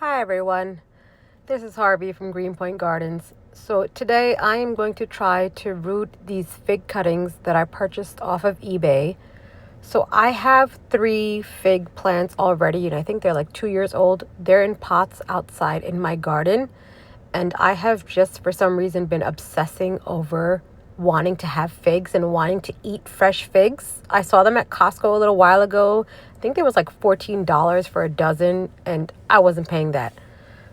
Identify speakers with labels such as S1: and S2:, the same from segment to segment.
S1: Hi everyone, this is Harvey from Greenpoint Gardens. So today I am going to try to root these fig cuttings that I purchased off of eBay. So I have 3 fig plants already, and I think they're like 2 years old. They're in pots outside in my garden, and I have just for some reason been obsessing over wanting to have figs and wanting to eat fresh figs. I saw them at Costco a little while ago. I think it was like $14 for a dozen, and I wasn't paying that.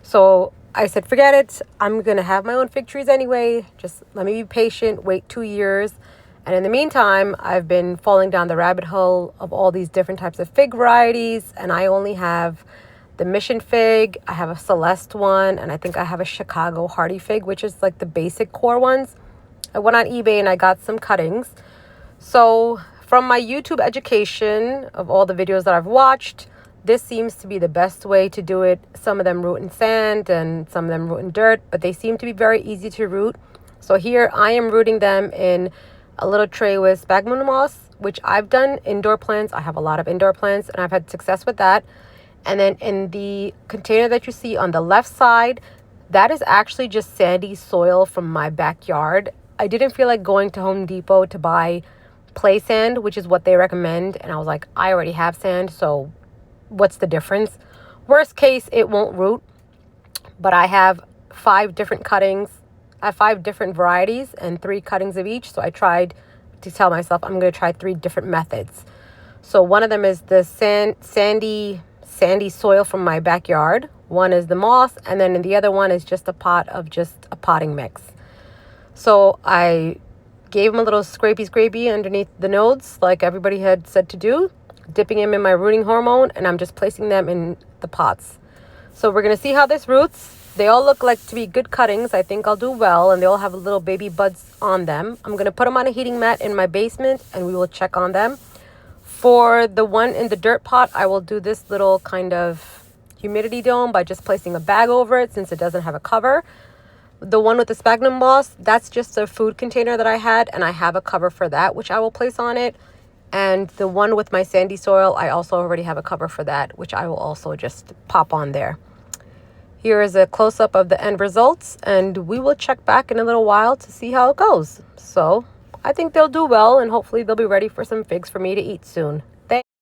S1: So I said, forget it. I'm going to have my own fig trees anyway. Just let me be patient, wait 2 years. And in the meantime, I've been falling down the rabbit hole of all these different types of fig varieties. And I only have the Mission fig, I have a Celeste one, and I think I have a Chicago Hardy fig, which is like the basic core ones. I went on eBay and I got some cuttings. So from my YouTube education of all the videos that I've watched, this seems to be the best way to do it. Some of them root in sand and some of them root in dirt, but they seem to be very easy to root. So here I am rooting them in a little tray with sphagnum moss, which I've done indoor plants. I have a lot of indoor plants and I've had success with that. And then in the container that you see on the left side, that is actually just sandy soil from my backyard. I didn't feel like going to Home Depot to buy play sand, which is what they recommend. And I was like, I already have sand, so what's the difference? Worst case, it won't root. But I have 5 different cuttings. I have 5 different varieties and 3 cuttings of each. So I tried to tell myself I'm going to try 3 different methods. So one of them is the sandy soil from my backyard. One is the moss, and then the other one is just a pot of just a potting mix. So I gave them a little scrapey underneath the nodes, like everybody had said to do, dipping them in my rooting hormone, and I'm just placing them in the pots. So we're going to see how this roots. They all look like to be good cuttings. I think I'll do well, and they all have little baby buds on them. I'm going to put them on a heating mat in my basement, and we will check on them. For the one in the dirt pot, I will do this little kind of humidity dome by just placing a bag over it since it doesn't have a cover. The one with the sphagnum moss, that's just a food container that I had, and I have a cover for that, which I will place on it. And the one with my sandy soil, I also already have a cover for that, which I will also just pop on there. Here is a close-up of the end results, and we will check back in a little while to see how it goes. So I think they'll do well, and hopefully they'll be ready for some figs for me to eat soon.